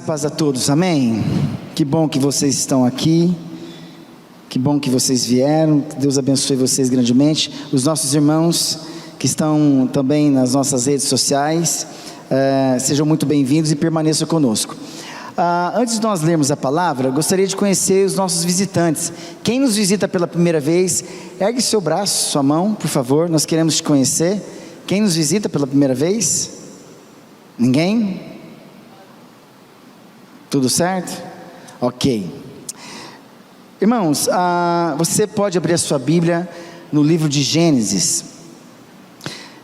Graça e paz a todos, amém? Que bom que vocês estão aqui, que bom que vocês vieram, que Deus abençoe vocês grandemente. Os nossos irmãos que estão também nas nossas redes sociais, sejam muito bem-vindos e permaneçam conosco. Antes de nós lermos a palavra, gostaria de conhecer os nossos visitantes. Quem nos visita pela primeira vez, ergue seu braço, sua mão, por favor, nós queremos te conhecer. Quem nos visita pela primeira vez? Ninguém? Tudo certo? Ok. Irmãos, você pode abrir a sua Bíblia no livro de Gênesis.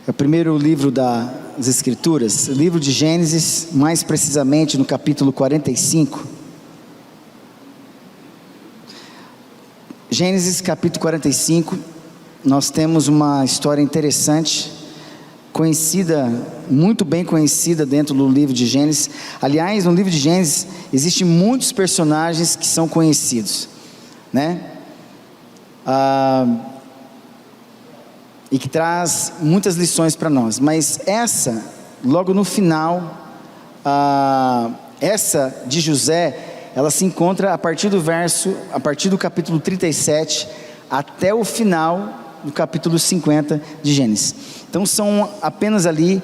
É o primeiro livro das Escrituras, o livro de Gênesis, mais precisamente no capítulo 45. Gênesis capítulo 45, nós temos uma história interessante, conhecida, muito bem conhecida dentro do livro de Gênesis. Aliás, no livro de Gênesis existem muitos personagens que são conhecidos, né? E que traz muitas lições para nós, mas essa, logo no final, essa de José, ela se encontra a partir do capítulo 37, até o final do capítulo 50 de Gênesis. Então são apenas ali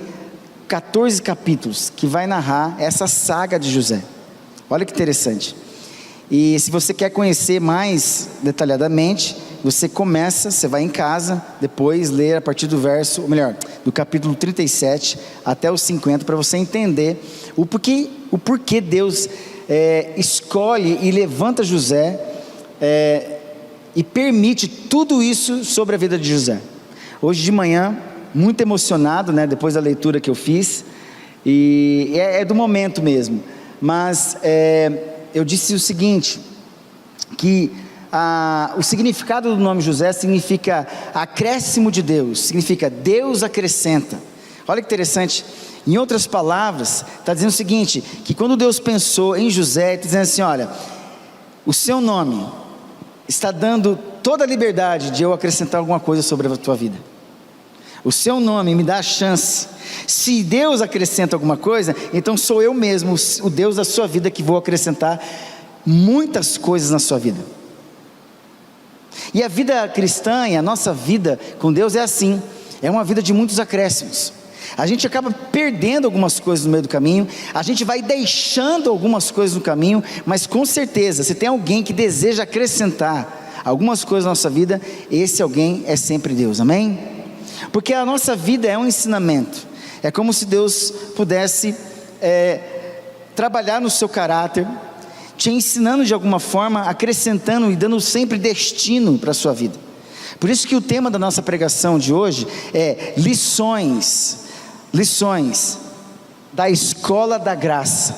14 capítulos que vai narrar essa saga de José. Olha que interessante. E se você quer conhecer mais detalhadamente, você vai em casa, depois ler a partir do capítulo 37 até o 50, para você entender o porquê Deus escolhe e levanta José, e permite tudo isso sobre a vida de José. Hoje de manhã, muito emocionado, né, depois da leitura que eu fiz, e é do momento mesmo, mas eu disse o seguinte, que o significado do nome José significa acréscimo de Deus, significa Deus acrescenta. Olha que interessante, em outras palavras, está dizendo o seguinte, que quando Deus pensou em José, está dizendo assim, olha, o seu nome está dando toda a liberdade de eu acrescentar alguma coisa sobre a tua vida. O seu nome me dá a chance. Se Deus acrescenta alguma coisa, então sou eu mesmo, o Deus da sua vida, que vou acrescentar muitas coisas na sua vida. E a vida cristã, e a nossa vida com Deus é assim, é uma vida de muitos acréscimos. A gente acaba perdendo algumas coisas no meio do caminho, a gente vai deixando algumas coisas no caminho, mas com certeza, se tem alguém que deseja acrescentar algumas coisas na nossa vida, esse alguém é sempre Deus, amém? Porque a nossa vida é um ensinamento, é como se Deus pudesse trabalhar no seu caráter, te ensinando de alguma forma, acrescentando e dando sempre destino para a sua vida. Por isso que o tema da nossa pregação de hoje é lições da escola da graça,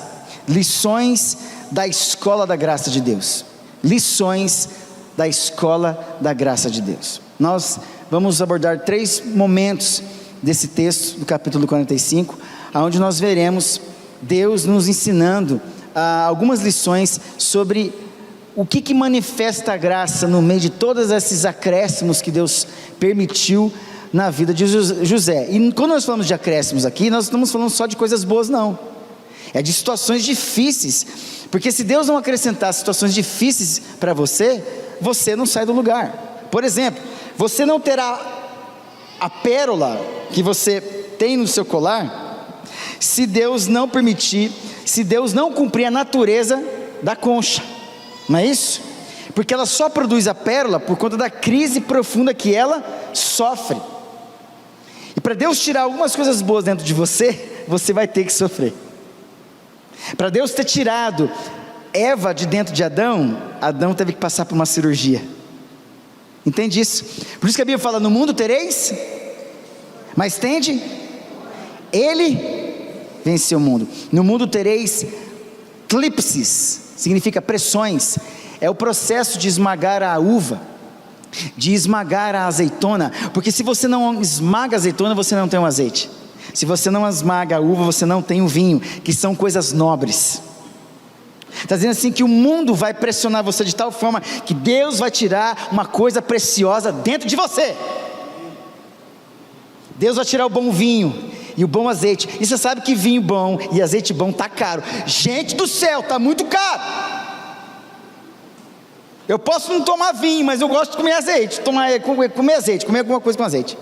lições da escola da graça de Deus, lições da escola da graça de Deus. Nós vamos abordar 3 momentos desse texto do capítulo 45, onde nós veremos Deus nos ensinando algumas lições sobre o que manifesta a graça no meio de todos esses acréscimos que Deus permitiu na vida de José. E quando nós falamos de acréscimos aqui, nós não estamos falando só de coisas boas, não, é de situações difíceis, porque se Deus não acrescentar situações difíceis para você, você não sai do lugar. Por exemplo, você não terá a pérola que você tem no seu colar, se Deus não permitir, se Deus não cumprir a natureza da concha, não é isso? Porque ela só produz a pérola por conta da crise profunda que ela sofre. E para Deus tirar algumas coisas boas dentro de você, você vai ter que sofrer. Para Deus ter tirado Eva de dentro de Adão, Adão teve que passar por uma cirurgia. Entende isso? Por isso que a Bíblia fala, no mundo tereis, mas tende, Ele venceu o mundo. No mundo tereis clipses, significa pressões, é o processo de esmagar a uva, de esmagar a azeitona, porque se você não esmaga a azeitona, você não tem um azeite. Se você não esmaga a uva, você não tem o vinho, que são coisas nobres. Está dizendo assim que o mundo vai pressionar você de tal forma que Deus vai tirar uma coisa preciosa dentro de você. Deus vai tirar o bom vinho e o bom azeite. E você sabe que vinho bom e azeite bom está caro. Gente do céu, está muito caro. Eu posso não tomar vinho, mas eu gosto de comer azeite, comer alguma coisa com azeite.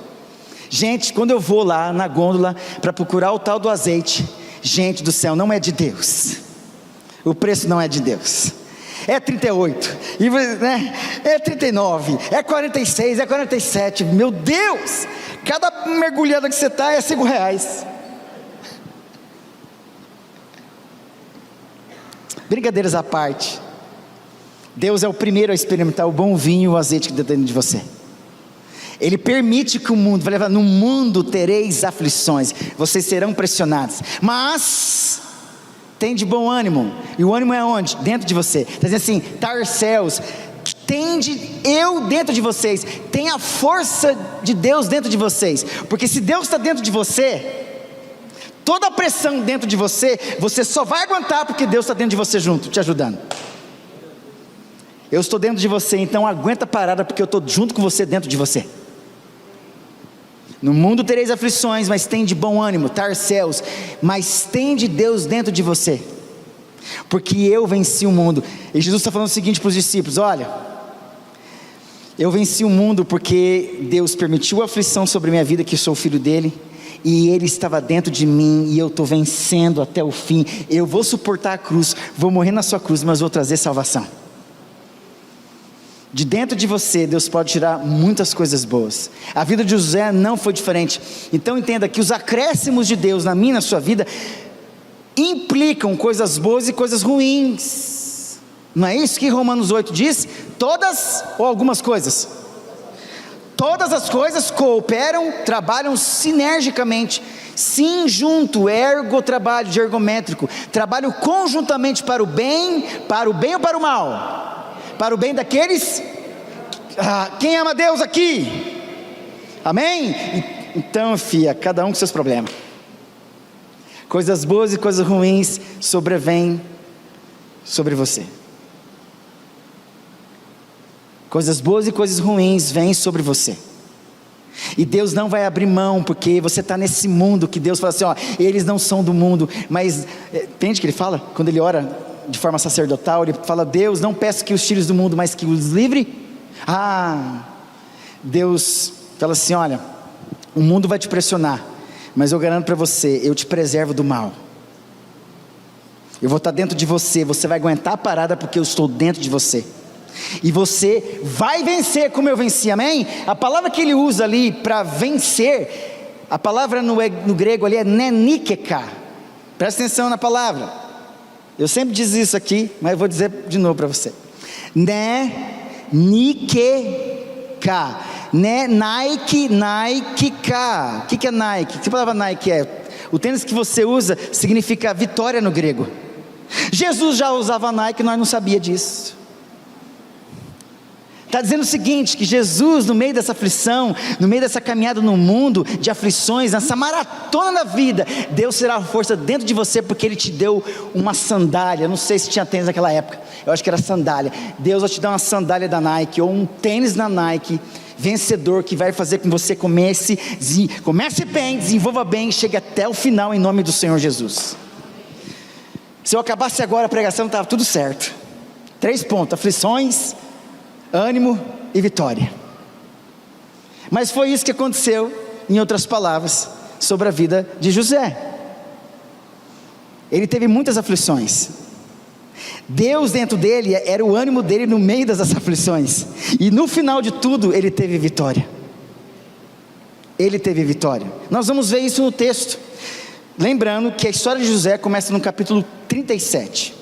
Gente, quando eu vou lá na gôndola para procurar o tal do azeite, gente do céu, não é de Deus. O preço não é de Deus. É 38, né? É 39, é 46, é 47. Meu Deus, cada mergulhada que você está é R$5. Brincadeiras à parte, Deus é o primeiro a experimentar o bom vinho e o azeite que está dentro de você. Ele permite que o mundo, vai levar, no mundo tereis aflições, vocês serão pressionados, mas tem de bom ânimo. E o ânimo é onde? Dentro de você. Está dizendo assim, Tarcéus, eu dentro de vocês, tem a força de Deus dentro de vocês, porque se Deus está dentro de você, toda a pressão dentro de você, você só vai aguentar porque Deus está dentro de você junto, te ajudando. Eu estou dentro de você, então aguenta a parada, porque eu estou junto com você, dentro de você. No mundo tereis aflições, mas tem de bom ânimo, Tarcéus, mas tem de Deus dentro de você, porque eu venci o mundo. E Jesus está falando o seguinte para os discípulos: olha, eu venci o mundo porque Deus permitiu a aflição sobre minha vida, que eu sou filho dele, e ele estava dentro de mim, e eu estou vencendo até o fim. Eu vou suportar a cruz, vou morrer na sua cruz, mas vou trazer salvação. De dentro de você, Deus pode tirar muitas coisas boas. A vida de José não foi diferente. Então entenda que os acréscimos de Deus na minha e na sua vida implicam coisas boas e coisas ruins. Não é isso que Romanos 8 diz? Todas ou algumas coisas? Todas as coisas cooperam, trabalham sinergicamente. Sim, junto, trabalho de ergométrico. Trabalham conjuntamente para o bem ou para o mal? Para o bem daqueles, quem ama Deus aqui? Amém? Então, filha, cada um com seus problemas. Coisas boas e coisas ruins sobrevêm sobre você. Coisas boas e coisas ruins vêm sobre você. E Deus não vai abrir mão, porque você está nesse mundo que Deus fala assim, ó, eles não são do mundo, mas, entende que ele fala? Quando ele ora de forma sacerdotal, ele fala: Deus, não peço que os tires do mundo, mas que os livre. Deus fala assim: olha, o mundo vai te pressionar, mas eu garanto para você, eu te preservo do mal. Eu vou estar dentro de você, você vai aguentar a parada, porque eu estou dentro de você, e você vai vencer como eu venci, amém? A palavra que ele usa ali para vencer, a palavra no grego ali é nenikeka. Presta atenção na palavra. Eu sempre diz isso aqui, mas eu vou dizer de novo para você. Nikeka. Nike-ka. O que é Nike? Que palavra Nike é? O tênis que você usa significa vitória no grego. Jesus já usava Nike, nós não sabíamos disso. Está dizendo o seguinte, que Jesus, no meio dessa aflição, no meio dessa caminhada no mundo de aflições, nessa maratona da vida, Deus será a força dentro de você, porque Ele te deu uma sandália. Não sei se tinha tênis naquela época, eu acho que era sandália. Deus vai te dar uma sandália da Nike, ou um tênis da Nike, vencedor, que vai fazer com que você comece bem, desenvolva bem, chegue até o final, em nome do Senhor Jesus. Se eu acabasse agora a pregação, estava tudo certo. 3 pontos, aflições, ânimo e vitória. Mas foi isso que aconteceu, em outras palavras, sobre a vida de José. Ele teve muitas aflições. Deus dentro dele era o ânimo dele no meio das aflições, e no final de tudo ele teve vitória. Ele teve vitória. Nós vamos ver isso no texto, lembrando que a história de José começa no capítulo 37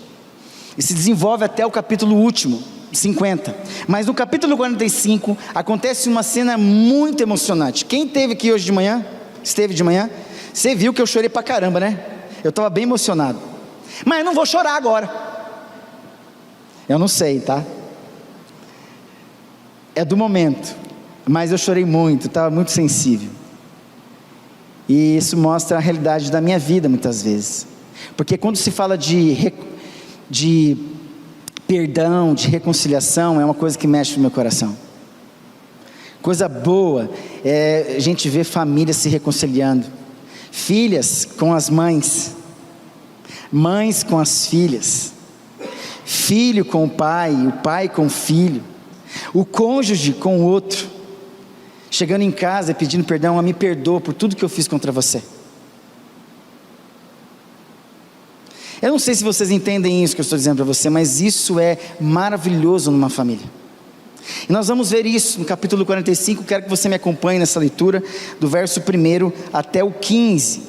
e se desenvolve até o capítulo último, 50, mas no capítulo 45 acontece uma cena muito emocionante. Quem esteve aqui hoje de manhã, você viu que eu chorei pra caramba, né? Eu estava bem emocionado, mas eu não vou chorar agora, eu não sei, tá? É do momento, mas eu chorei muito, estava muito sensível, e isso mostra a realidade da minha vida muitas vezes, porque quando se fala de perdão, de reconciliação, é uma coisa que mexe no meu coração. Coisa boa é a gente ver famílias se reconciliando, filhas com as mães, mães com as filhas, filho com o pai com o filho, o cônjuge com o outro, chegando em casa e pedindo perdão: me perdoa por tudo que eu fiz contra você. Eu não sei se vocês entendem isso que eu estou dizendo para você, mas isso é maravilhoso numa família. E nós vamos ver isso no capítulo 45, quero que você me acompanhe nessa leitura, do verso 1 até o 15.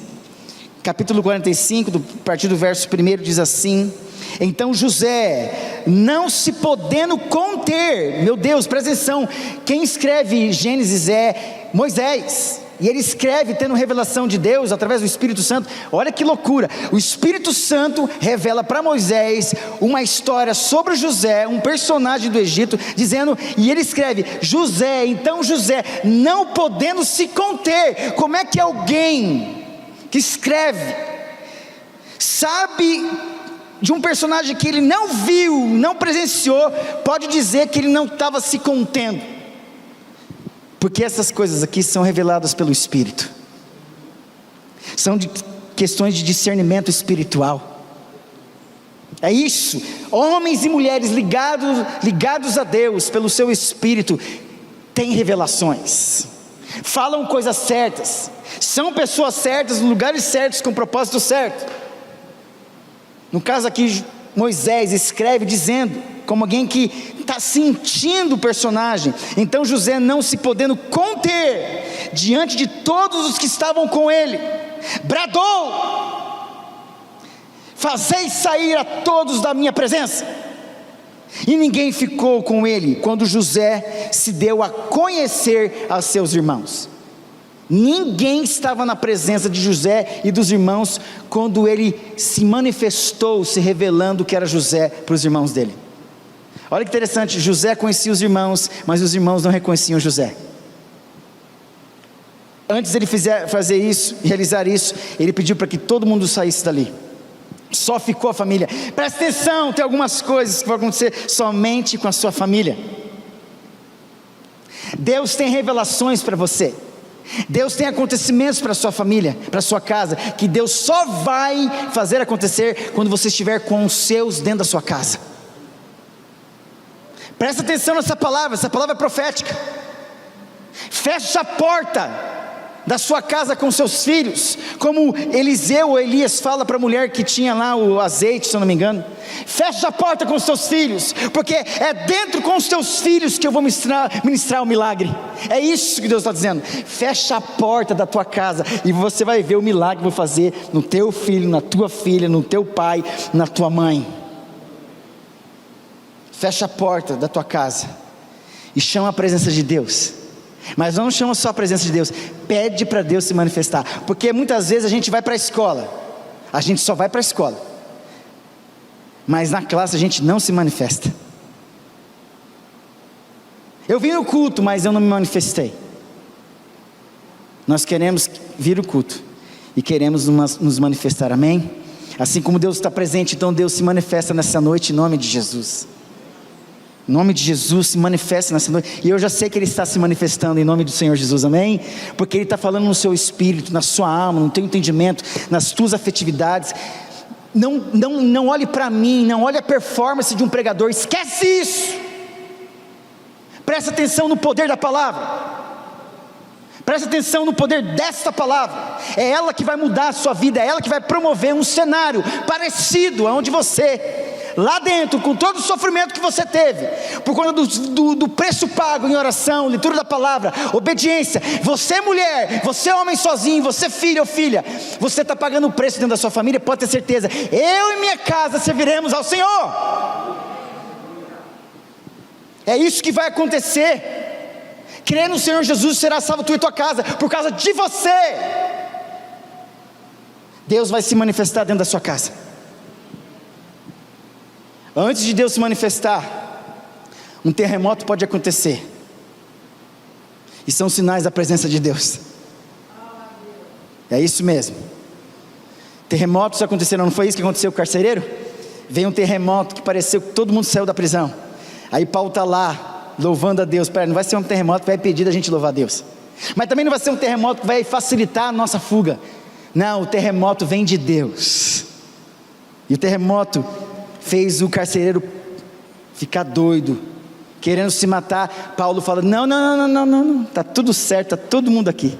Capítulo 45, a partir do verso 1 diz assim: então José, não se podendo conter, meu Deus, presta atenção, quem escreve Gênesis é Moisés, e ele escreve tendo revelação de Deus através do Espírito Santo. Olha que loucura, o Espírito Santo revela para Moisés uma história sobre José, um personagem do Egito, dizendo, e ele escreve: José, então José, não podendo se conter. Como é que alguém que escreve sabe de um personagem que ele não viu, não presenciou, pode dizer que ele não estava se contendo? Porque essas coisas aqui são reveladas pelo Espírito, são questões de discernimento espiritual. É isso, homens e mulheres ligados a Deus pelo seu Espírito, têm revelações, falam coisas certas, são pessoas certas, nos lugares certos, com o propósito certo. No caso aqui, Moisés escreve dizendo, como alguém que está sentindo o personagem: então José, não se podendo conter diante de todos os que estavam com ele, bradou: fazei sair a todos da minha presença. E ninguém ficou com ele quando José se deu a conhecer a seus irmãos. Ninguém estava na presença de José e dos irmãos quando ele se manifestou, se revelando que era José para os irmãos dele. Olha que interessante, José conhecia os irmãos, mas os irmãos não reconheciam José. Antes dele fazer isso, realizar isso, ele pediu para que todo mundo saísse dali. Só ficou a família. Presta atenção, tem algumas coisas que vão acontecer somente com a sua família. Deus tem revelações para você, Deus tem acontecimentos para a sua família, para a sua casa, que Deus só vai fazer acontecer quando você estiver com os seus dentro da sua casa. Presta atenção nessa palavra, essa palavra é profética. Fecha a porta da sua casa com seus filhos, como Eliseu ou Elias fala para a mulher que tinha lá o azeite, se eu não me engano: fecha a porta com os seus filhos, porque é dentro com os teus filhos que eu vou ministrar o milagre. É isso que Deus está dizendo: fecha a porta da tua casa e você vai ver o milagre que eu vou fazer no teu filho, na tua filha, no teu pai, na tua mãe. Fecha a porta da tua casa e chama a presença de Deus. Mas não chama só a presença de Deus, pede para Deus se manifestar. Porque muitas vezes a gente vai para a escola, a gente só vai para a escola, mas na classe a gente não se manifesta. Eu vim no culto, mas eu não me manifestei. Nós queremos vir ao culto e queremos nos manifestar, amém? Assim como Deus está presente, então Deus se manifesta nessa noite em nome de Jesus. Em nome de Jesus, se manifesta nessa noite. E eu já sei que Ele está se manifestando em nome do Senhor Jesus, amém? Porque Ele está falando no seu espírito, na sua alma, no teu entendimento, nas tuas afetividades. Não olhe para mim, não olhe a performance de um pregador, esquece isso. Presta atenção no poder da palavra. Presta atenção no poder desta palavra. É ela que vai mudar a sua vida, é ela que vai promover um cenário parecido aonde você, lá dentro, com todo o sofrimento que você teve, por conta do preço pago em oração, leitura da palavra, obediência, você mulher, você homem sozinho, você filho ou filha, você está pagando o preço dentro da sua família, pode ter certeza, eu e minha casa serviremos ao Senhor. É isso que vai acontecer. Crer no Senhor Jesus, será salvo tu e tua casa, por causa de você. Deus vai se manifestar dentro da sua casa. Antes de Deus se manifestar, um terremoto pode acontecer, e são sinais da presença de Deus. É isso mesmo. Terremotos aconteceram, não foi isso que aconteceu com o carcereiro? Veio um terremoto que pareceu que todo mundo saiu da prisão. Aí Paulo está lá, louvando a Deus. Não vai ser um terremoto que vai impedir da gente louvar a Deus, mas também não vai ser um terremoto que vai facilitar a nossa fuga. Não, o terremoto vem de Deus. E o terremoto fez o carcereiro ficar doido, querendo se matar. Paulo fala: não, está tudo certo, está todo mundo aqui.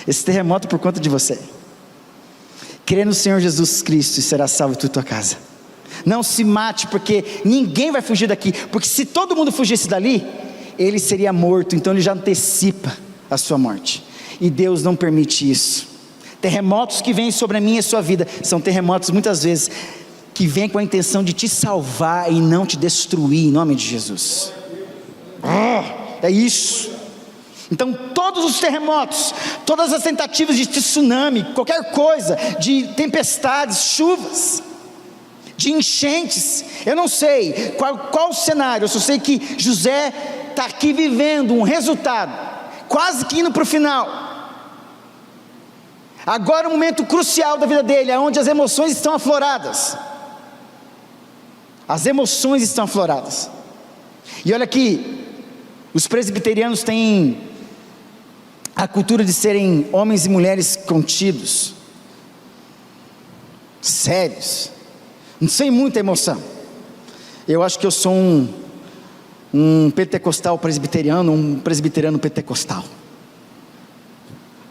Esse terremoto é por conta de você. Crê no Senhor Jesus Cristo e será salvo tu e tua casa. Não se mate, porque ninguém vai fugir daqui, porque se todo mundo fugisse dali, ele seria morto. Então ele já antecipa a sua morte, e Deus não permite isso. Terremotos que vêm sobre a minha e a sua vida, são terremotos muitas vezes que vêm com a intenção de te salvar e não te destruir, em nome de Jesus. É isso. Então todos os terremotos, todas as tentativas de tsunami, qualquer coisa, de tempestades, chuvas, de enchentes, eu não sei qual o cenário, eu só sei que José está aqui vivendo um resultado, quase que indo para o final. Agora um momento crucial da vida dele, onde as emoções estão afloradas. As emoções estão afloradas. E olha aqui, os presbiterianos têm a cultura de serem homens e mulheres contidos, sérios, não sem muita emoção. Eu acho que eu sou um pentecostal presbiteriano, um presbiteriano pentecostal.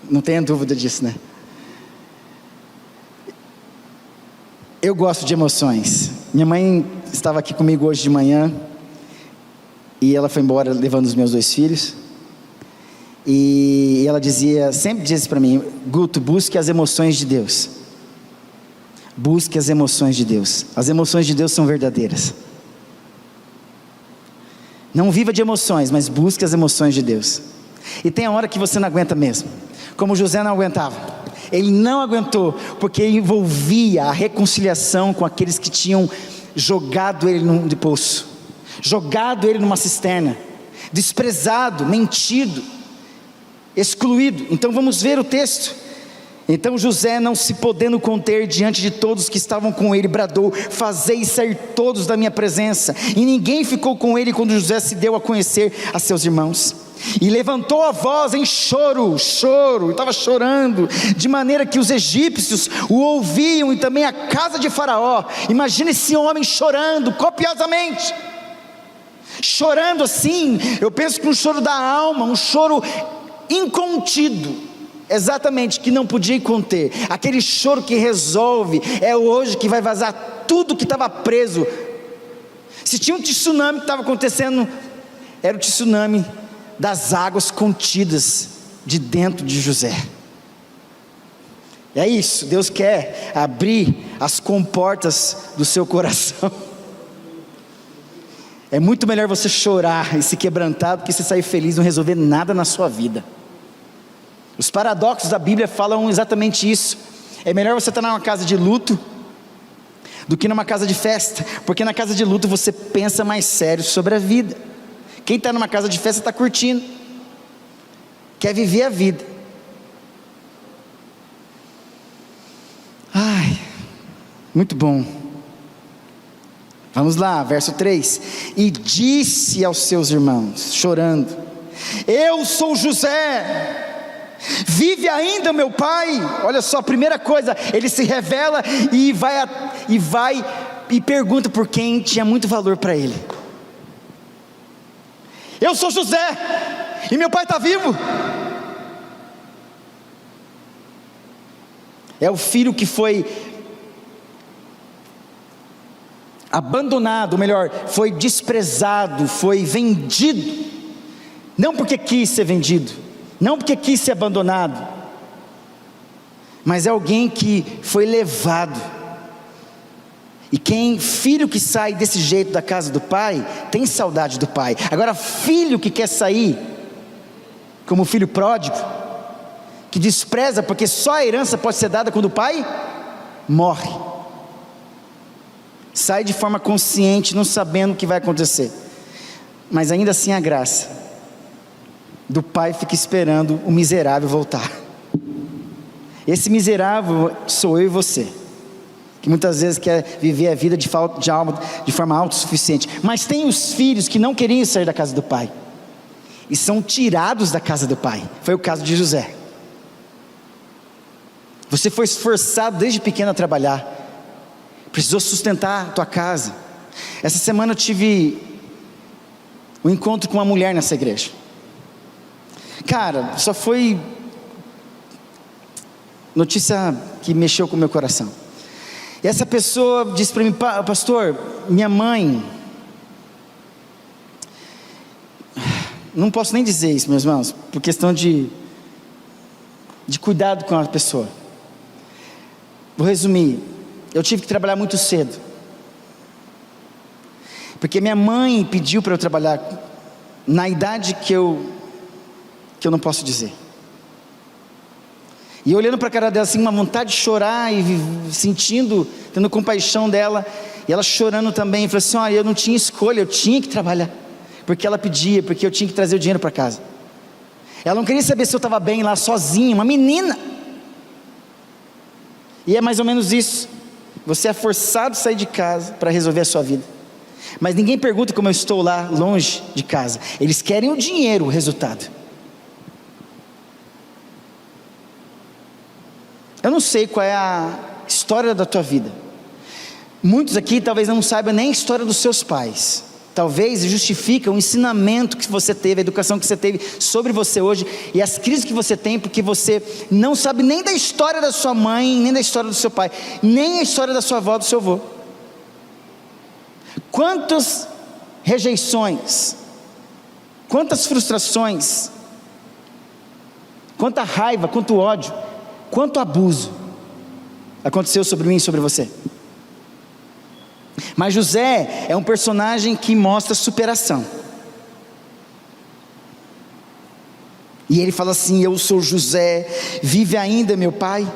Não tenha dúvida disso, né? Eu gosto de emoções. Minha mãe estava aqui comigo hoje de manhã, e ela foi embora levando os meus 2 filhos, e ela sempre dizia para mim: Guto, busque as emoções de Deus. Busque as emoções de Deus. As emoções de Deus são verdadeiras. Não viva de emoções, mas busque as emoções de Deus. E tem a hora que você não aguenta mesmo, como José não aguentava. Ele não aguentou, porque envolvia a reconciliação com aqueles que tinham jogado ele num poço, jogado ele numa cisterna, desprezado, mentido, excluído. Então vamos ver o texto. Então José, não se podendo conter diante de todos que estavam com ele, bradou: fazei sair todos da minha presença. E ninguém ficou com ele quando José se deu a conhecer a seus irmãos. E levantou a voz em choro, estava chorando, de maneira que os egípcios o ouviam, e também a casa de Faraó. Imagina esse homem chorando copiosamente, chorando assim, eu penso que um choro da alma, um choro incontido, exatamente, que não podia conter, aquele choro que resolve. É hoje que vai vazar tudo que estava preso. Se tinha um tsunami que estava acontecendo, era o tsunami das águas contidas de dentro de José. É isso, Deus quer abrir as comportas do seu coração. É muito melhor você chorar e se quebrantar do que você sair feliz e não resolver nada na sua vida. Os paradoxos da Bíblia falam exatamente isso. É melhor você estar numa casa de luto do que numa casa de festa, porque na casa de luto você pensa mais sério sobre a vida. Quem está numa casa de festa está curtindo, quer viver a vida. Ai, muito bom. Vamos lá, verso 3: e disse aos seus irmãos, chorando: eu sou José, vive ainda meu pai? Olha só, a primeira coisa, ele se revela e pergunta por quem tinha muito valor para ele. Eu sou José, e meu pai está vivo. É o filho que foi abandonado, ou melhor, foi desprezado, foi vendido, não porque quis ser vendido, não porque quis ser abandonado, mas é alguém que foi levado. E filho que sai desse jeito da casa do pai, tem saudade do pai. Agora filho que quer sair, como filho pródigo, que despreza, porque só a herança pode ser dada quando o pai morre, sai de forma consciente, não sabendo o que vai acontecer, mas ainda assim a graça do pai fica esperando o miserável voltar. Esse miserável sou eu e você, que muitas vezes quer viver a vida de forma autossuficiente. Mas tem os filhos que não queriam sair da casa do pai, e são tirados da casa do pai. Foi o caso de José. Você foi esforçado desde pequeno a trabalhar, precisou sustentar a tua casa. Essa semana eu tive um encontro com uma mulher nessa igreja. Cara, só foi notícia que mexeu com o meu coração. E essa pessoa disse para mim: pastor, minha mãe... Não posso nem dizer isso, meus irmãos, por questão de cuidado com a pessoa. Vou resumir. Eu tive que trabalhar muito cedo, porque minha mãe pediu para eu trabalhar na idade que eu não posso dizer. E eu olhando para a cara dela assim, uma vontade de chorar, e tendo compaixão dela, e ela chorando também, e falou assim: olha, eu não tinha escolha, eu tinha que trabalhar, porque ela pedia, porque eu tinha que trazer o dinheiro para casa. Ela não queria saber se eu estava bem lá sozinha, uma menina. E é mais ou menos isso. Você é forçado a sair de casa para resolver a sua vida, mas ninguém pergunta como eu estou lá longe de casa. Eles querem o dinheiro, o resultado. Eu não sei qual é a história da tua vida. Muitos aqui talvez não saibam nem a história dos seus pais. Talvez justifica o ensinamento que você teve, a educação que você teve sobre você hoje, e as crises que você tem, porque você não sabe nem da história da sua mãe, nem da história do seu pai, nem a história da sua avó, do seu avô. Quantas rejeições, quantas frustrações, quanta raiva, quanto ódio, quanto abuso aconteceu sobre mim e sobre você. Mas José é um personagem que mostra superação. E ele fala assim: eu sou José, vive ainda meu pai?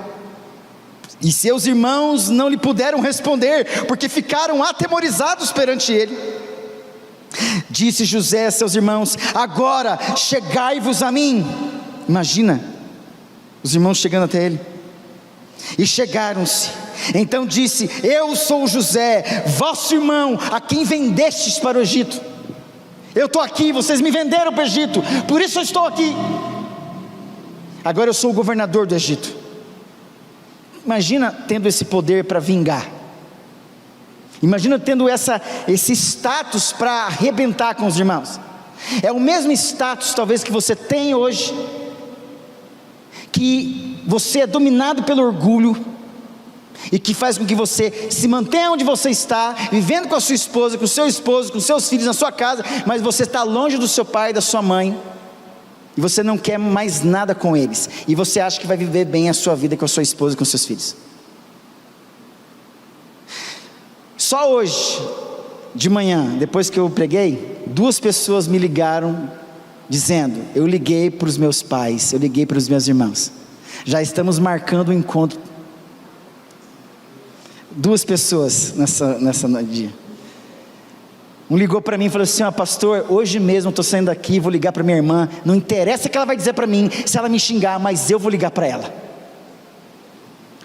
E seus irmãos não lhe puderam responder, porque ficaram atemorizados perante ele. Disse José a seus irmãos: agora chegai-vos a mim. Imagina, os irmãos chegando até ele. E chegaram-se. Então disse: eu sou José, vosso irmão, a quem vendestes para o Egito. Eu estou aqui, vocês me venderam para o Egito, por isso eu estou aqui. Agora eu sou o governador do Egito. Imagina tendo esse poder para vingar. Imagina tendo esse status para arrebentar com os irmãos. É o mesmo status talvez que você tem hoje, que você é dominado pelo orgulho, e que faz com que você se mantenha onde você está, vivendo com a sua esposa, com o seu esposo, com seus filhos na sua casa, mas você está longe do seu pai e da sua mãe, e você não quer mais nada com eles, e você acha que vai viver bem a sua vida com a sua esposa e com os seus filhos. Só hoje de manhã, depois que eu preguei, 2 pessoas me ligaram dizendo: eu liguei para os meus pais, eu liguei para os meus irmãos, já estamos marcando o encontro. 2 pessoas nessa dia. Um ligou para mim e falou assim: pastor, hoje mesmo eu estou saindo daqui, vou ligar para minha irmã, não interessa o que ela vai dizer para mim, se ela me xingar, mas eu vou ligar para ela.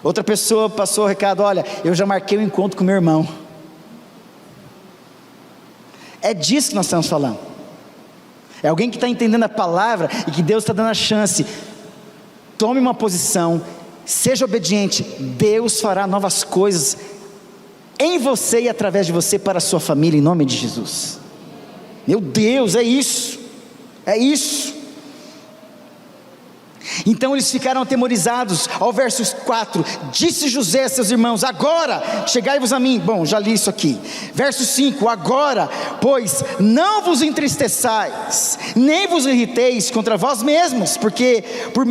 Outra pessoa passou o recado: olha, eu já marquei um encontro com meu irmão. É disso que nós estamos falando. É alguém que está entendendo a palavra, e que Deus está dando a chance. Tome uma posição, seja obediente, Deus fará novas coisas em você e através de você para a sua família, em nome de Jesus. Meu Deus, é isso, é isso. Então eles ficaram atemorizados. Ao verso 4, disse José a seus irmãos: agora chegai-vos a mim. Bom, já li isso aqui. Verso 5, agora, pois, não vos entristeçais, nem vos irriteis contra vós mesmos, porque por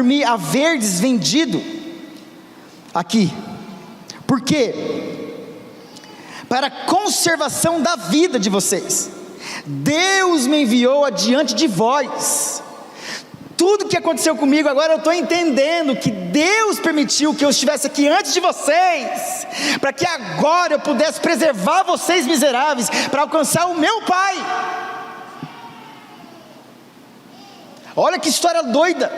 me haverdes vendido aqui, porque para a conservação da vida de vocês, Deus me enviou adiante de vós. Tudo que aconteceu comigo, agora eu estou entendendo que Deus permitiu que eu estivesse aqui antes de vocês, para que agora eu pudesse preservar vocês miseráveis, para alcançar o meu Pai. Olha que história doida.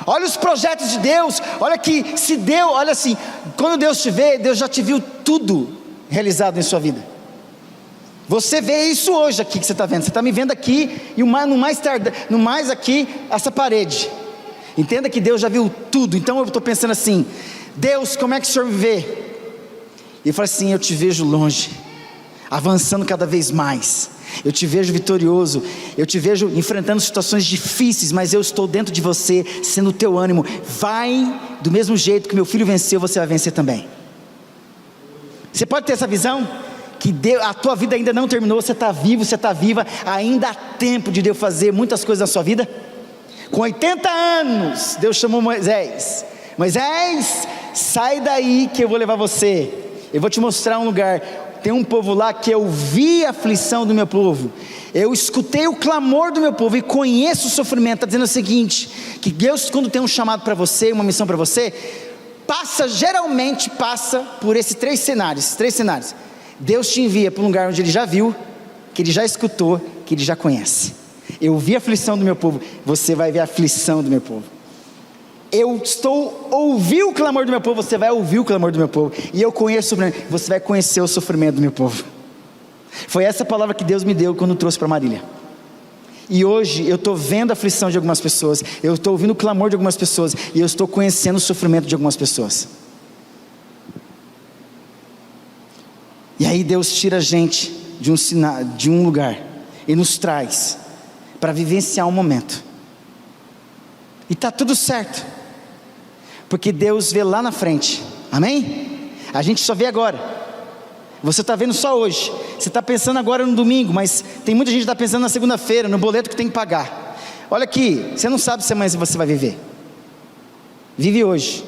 Olha os projetos de Deus. Olha que se deu, olha assim, quando Deus te vê, Deus já te viu tudo realizado em sua vida. Você vê isso hoje aqui que você está vendo. Você está me vendo aqui, e no mais aqui, essa parede. Entenda que Deus já viu tudo. Então eu estou pensando assim: Deus, como é que o Senhor me vê? E eu falo assim: eu te vejo longe, avançando cada vez mais. Eu te vejo vitorioso, eu te vejo enfrentando situações difíceis, mas eu estou dentro de você, sendo o teu ânimo. Vai, do mesmo jeito que meu filho venceu, você vai vencer também. Você pode ter essa visão? Que Deus, a tua vida ainda não terminou, você está vivo, você está viva, ainda há tempo de Deus fazer muitas coisas na sua vida. Com 80 anos, Deus chamou Moisés: Moisés, sai daí que eu vou levar você, eu vou te mostrar um lugar. Tem um povo lá que eu vi a aflição do meu povo, eu escutei o clamor do meu povo e conheço o sofrimento. Está dizendo o seguinte, que Deus, quando tem um chamado para você, uma missão para você, geralmente passa por esses três cenários. Deus te envia para um lugar onde Ele já viu, que Ele já escutou, que Ele já conhece. Eu vi a aflição do meu povo, você vai ver a aflição do meu povo. Ouvi o clamor do meu povo, você vai ouvir o clamor do meu povo. E eu conheço, você vai conhecer o sofrimento do meu povo. Foi essa palavra que Deus me deu quando trouxe para Marília. E hoje eu estou vendo a aflição de algumas pessoas, eu estou ouvindo o clamor de algumas pessoas, e eu estou conhecendo o sofrimento de algumas pessoas. E aí Deus tira a gente de um lugar e nos traz para vivenciar um momento. E está tudo certo, porque Deus vê lá na frente, amém? A gente só vê agora, você está vendo só hoje, você está pensando agora no domingo, mas tem muita gente que está pensando na segunda-feira, no boleto que tem que pagar. Olha aqui, você não sabe se amanhã você vai viver. Vive hoje,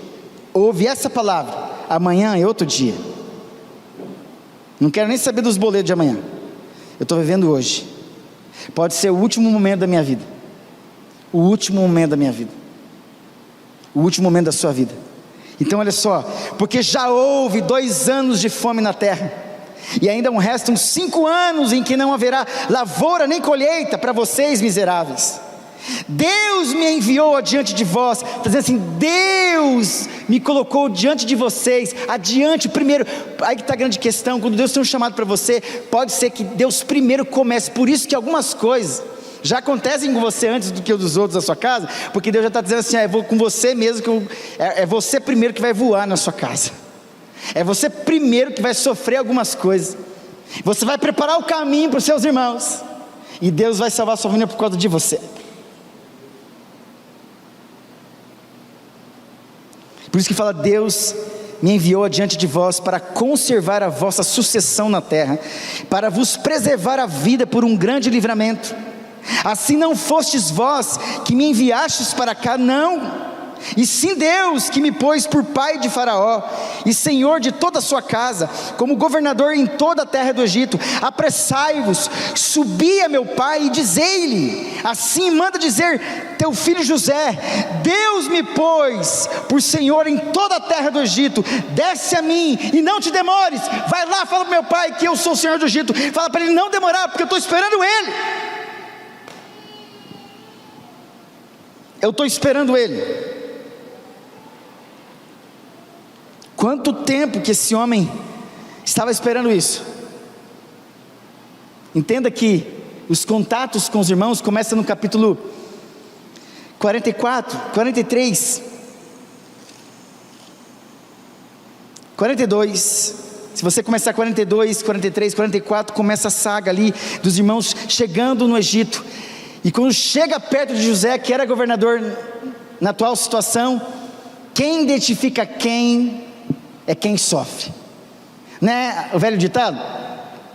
ouve essa palavra, amanhã é outro dia. Não quero nem saber dos boletos de amanhã, eu estou vivendo hoje. Pode ser o último momento da minha vida, o último momento da minha vida, o último momento da sua vida. Então olha só, porque já houve 2 anos de fome na terra, e ainda restam 5 anos em que não haverá lavoura nem colheita para vocês miseráveis. Deus me enviou adiante de vós, está dizendo assim, Deus me colocou diante de vocês, adiante, primeiro. Aí que está a grande questão, quando Deus tem um chamado para você, pode ser que Deus primeiro comece. Por isso que algumas coisas já acontecem com você antes do que o dos outros da sua casa, porque Deus já está dizendo assim, eu vou com você mesmo, é você primeiro que vai voar na sua casa, é você primeiro que vai sofrer algumas coisas, você vai preparar o caminho para os seus irmãos, e Deus vai salvar a sua família por causa de você. Por isso que fala, Deus me enviou adiante de vós para conservar a vossa sucessão na terra, para vos preservar a vida por um grande livramento. Assim não fostes vós que me enviastes para cá, não, e sim Deus que me pôs por pai de Faraó, e senhor de toda a sua casa, como governador em toda a terra do Egito. Apressai-vos, subi a meu pai e dizei-lhe, assim manda dizer teu filho José, Deus me pôs por senhor em toda a terra do Egito, desce a mim e não te demores, vai lá, fala para meu pai que eu sou o senhor do Egito, fala para ele não demorar, porque eu estou esperando ele. Eu estou esperando ele. Quanto tempo que esse homem estava esperando isso? Entenda que os contatos com os irmãos começam no capítulo 44, 43, 42. Se você começar 42, 43, 44, começa a saga ali dos irmãos chegando no Egito. E quando chega perto de José, que era governador na atual situação, quem identifica quem é quem sofre, né? O velho ditado,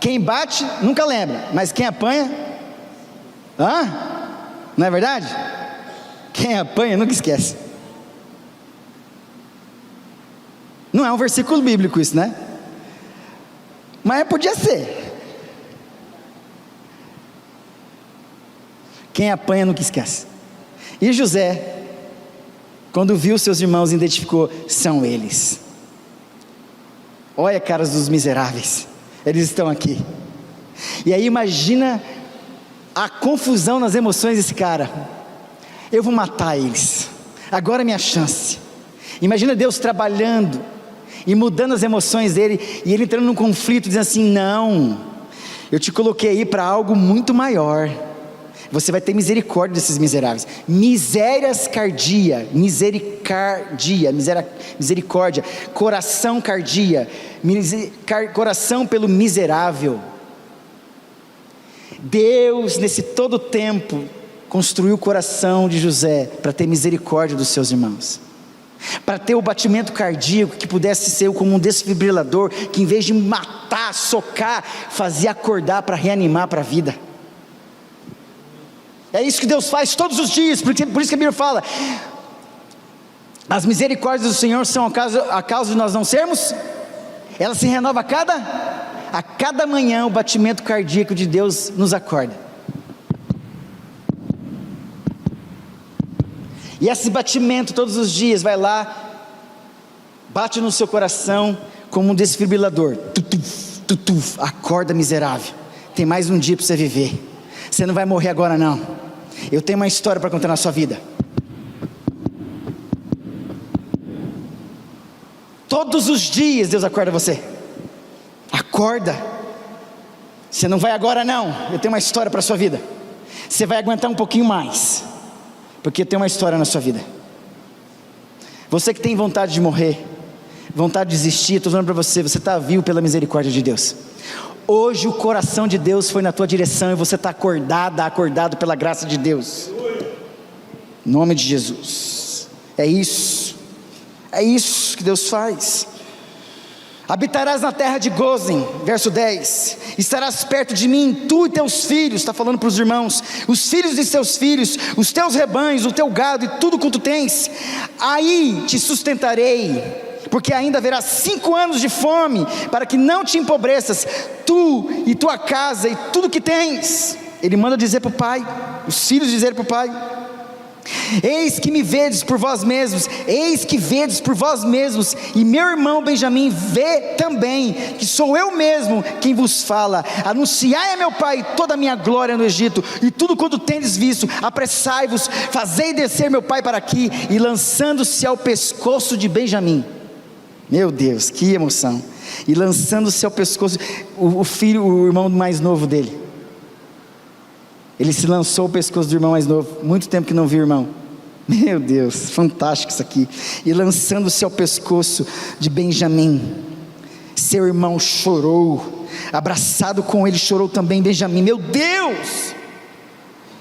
quem bate nunca lembra, mas quem apanha, não é verdade? Quem apanha nunca esquece. Não é um versículo bíblico isso, né? Mas podia ser. Quem apanha nunca esquece. E José, quando viu seus irmãos, identificou, são eles. Olha a cara dos miseráveis, eles estão aqui. E aí imagina a confusão nas emoções desse cara. Eu vou matar eles, agora é minha chance. Imagina Deus trabalhando e mudando as emoções dele, e ele entrando num conflito, dizendo assim, não, eu te coloquei aí para algo muito maior. Você vai ter misericórdia desses miseráveis. Misericórdia, coração cardia, coração pelo miserável. Deus, nesse todo tempo, construiu o coração de José para ter misericórdia dos seus irmãos, para ter o batimento cardíaco que pudesse ser como um desfibrilador, que em vez de matar, socar, fazia acordar para reanimar para a vida. É isso que Deus faz todos os dias, por isso que a Bíblia fala, as misericórdias do Senhor são a causa de nós não sermos, ela se renova a cada manhã. O batimento cardíaco de Deus nos acorda, e esse batimento todos os dias vai lá, bate no seu coração como um desfibrilador, acorda miserável, tem mais um dia para você viver, você não vai morrer agora não, eu tenho uma história para contar na sua vida. Todos os dias Deus acorda você, acorda, você não vai agora não, eu tenho uma história para a sua vida, você vai aguentar um pouquinho mais, porque tem uma história na sua vida. Você que tem vontade de morrer, vontade de desistir, estou falando para você, você está vivo pela misericórdia de Deus. Hoje o coração de Deus foi na tua direção, e você está acordado pela graça de Deus, em nome de Jesus. É isso que Deus faz. Habitarás na terra de Gozem, verso 10, estarás perto de mim, tu e teus filhos, está falando para os irmãos, os filhos de seus filhos, os teus rebanhos, o teu gado e tudo quanto tens, aí te sustentarei, porque ainda haverá 5 anos de fome, para que não te empobreças, tu e tua casa e tudo que tens. Ele manda dizer para o pai, os filhos dizer para o pai, eis que me vedes por vós mesmos, e meu irmão Benjamim vê também, que sou eu mesmo quem vos fala. Anunciai a meu pai toda a minha glória no Egito, e tudo quanto tendes visto, apressai-vos, fazei descer meu pai para aqui. E lançando-se ao pescoço de Benjamim, meu Deus, que emoção, e lançando-se ao pescoço, o irmão mais novo dele, ele se lançou ao pescoço do irmão mais novo, muito tempo que não viu o irmão, meu Deus, fantástico isso aqui, e lançando-se ao pescoço de Benjamim, seu irmão chorou, abraçado com ele chorou também Benjamim, meu Deus,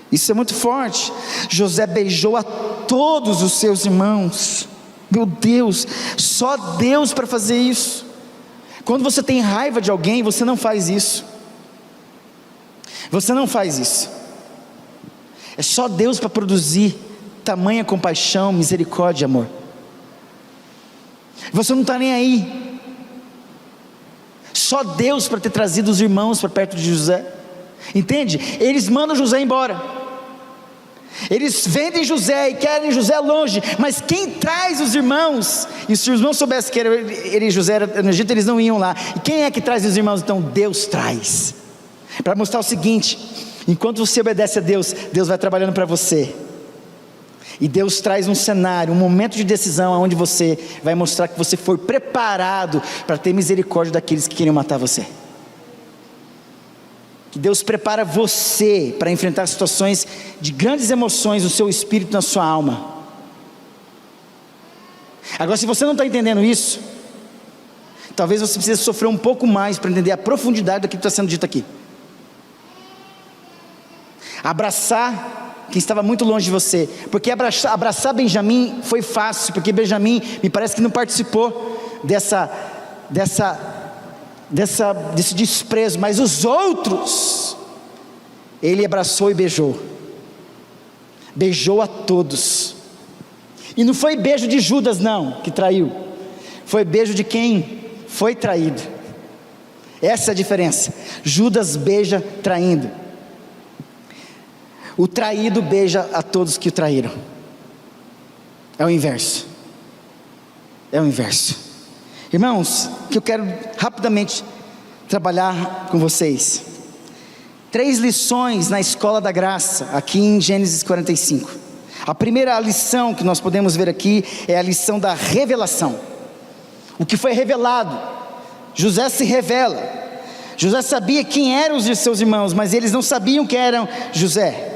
isso é muito forte. José beijou a todos os seus irmãos, meu Deus, só Deus para fazer isso. Quando você tem raiva de alguém, você não faz isso, é só Deus para produzir tamanha compaixão, misericórdia e amor. Você não está nem aí, só Deus para ter trazido os irmãos para perto de José, entende? Eles mandam José embora, eles vendem José e querem José longe, mas quem traz os irmãos, e se os irmãos soubessem que José era no Egito, eles não iam lá, e quem é que traz os irmãos? Então Deus traz, para mostrar o seguinte, enquanto você obedece a Deus, Deus vai trabalhando para você, e Deus traz um cenário, um momento de decisão, onde você vai mostrar que você foi preparado para ter misericórdia daqueles que queriam matar você, que Deus prepara você para enfrentar situações de grandes emoções no seu espírito, na sua alma. Agora, se você não está entendendo isso, talvez você precise sofrer um pouco mais para entender a profundidade daquilo que está sendo dito aqui. Abraçar quem estava muito longe de você, porque abraçar Benjamim foi fácil, porque Benjamim me parece que não participou desse desprezo, mas os outros, ele abraçou e beijou a todos, e não foi beijo de Judas não, que traiu, foi beijo de quem foi traído, essa é a diferença. Judas beija traindo, o traído beija a todos que o traíram, é o inverso, irmãos, que eu quero rapidamente trabalhar com vocês, 3 lições na escola da graça, aqui em Gênesis 45, a primeira lição que nós podemos ver aqui, é a lição da revelação, o que foi revelado, José se revela, José sabia quem eram os seus irmãos, mas eles não sabiam quem eram José,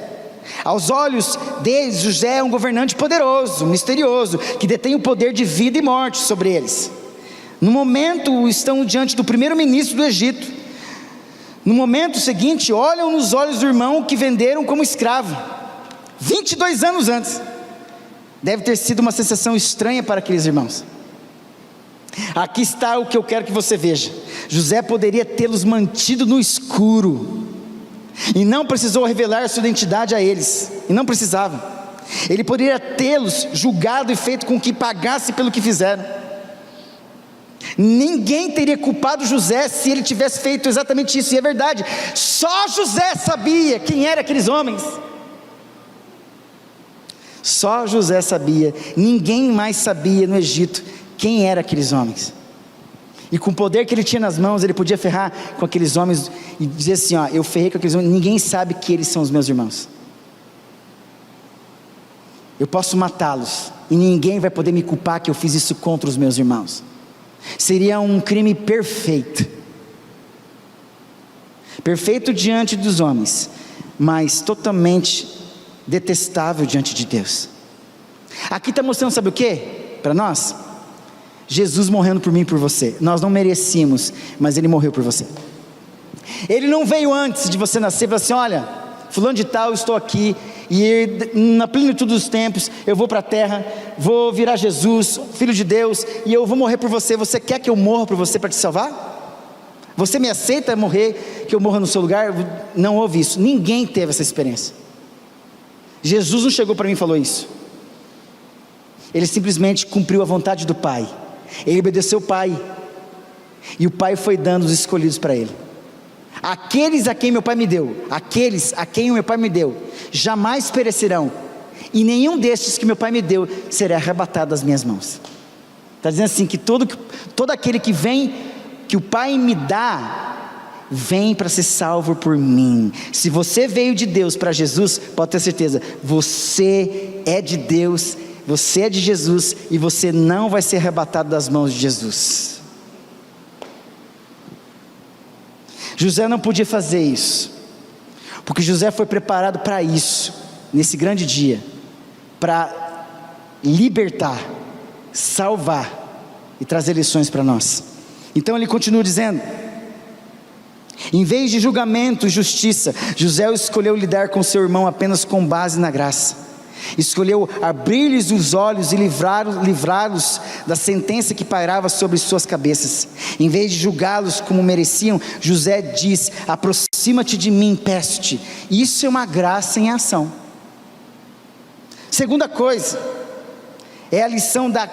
Aos olhos deles, José é um governante poderoso, misterioso, que detém o poder de vida e morte sobre eles. No momento, estão diante do primeiro-ministro do Egito. No momento seguinte, olham nos olhos do irmão que venderam como escravo, 22 anos antes. Deve ter sido uma sensação estranha para aqueles irmãos. Aqui está o que eu quero que você veja. José poderia tê-los mantido no escuro, e não precisou revelar sua identidade a eles, e não precisava. Ele poderia tê-los julgado e feito com que pagasse pelo que fizeram. Ninguém teria culpado José se ele tivesse feito exatamente isso, e é verdade, só José sabia quem eram aqueles homens. Só José sabia, ninguém mais sabia no Egito quem eram aqueles homens. E com o poder que ele tinha nas mãos, ele podia ferrar com aqueles homens e dizer assim: ó, eu ferrei com aqueles homens, ninguém sabe que eles são os meus irmãos. Eu posso matá-los e ninguém vai poder me culpar que eu fiz isso contra os meus irmãos. Seria um crime perfeito, perfeito diante dos homens, mas totalmente detestável diante de Deus. Aqui está mostrando, sabe o que? Para nós, Jesus morrendo por mim e por você. Nós não merecíamos, mas Ele morreu por você. Ele não veio antes de você nascer e falou assim: olha, fulano de tal, eu estou aqui, e na plenitude dos tempos, eu vou para a terra, vou virar Jesus, Filho de Deus, e eu vou morrer por você. Você quer que eu morra por você para te salvar? Você me aceita morrer, que eu morra no seu lugar? Não houve isso, ninguém teve essa experiência. Jesus não chegou para mim e falou isso. Ele simplesmente cumpriu a vontade do Pai. Ele obedeceu o Pai, e o Pai foi dando os escolhidos para ele. Aqueles a quem meu Pai me deu, aqueles a quem o meu Pai me deu, jamais perecerão, e nenhum destes que meu Pai me deu será arrebatado das minhas mãos. Está dizendo assim, que todo aquele que vem, que o Pai me dá, vem para ser salvo por mim. Se você veio de Deus para Jesus, pode ter certeza, você é de Deus, você é de Jesus, e você não vai ser arrebatado das mãos de Jesus. José não podia fazer isso, porque José foi preparado para isso, nesse grande dia, para libertar, salvar e trazer lições para nós. Então ele continua dizendo: em vez de julgamento e justiça, José escolheu lidar com seu irmão apenas com base na graça. Escolheu abrir-lhes os olhos e livrá-los da sentença que pairava sobre suas cabeças. Em vez de julgá-los como mereciam, José diz: aproxima-te de mim, peço-te. Isso é uma graça em ação. Segunda coisa, é a lição da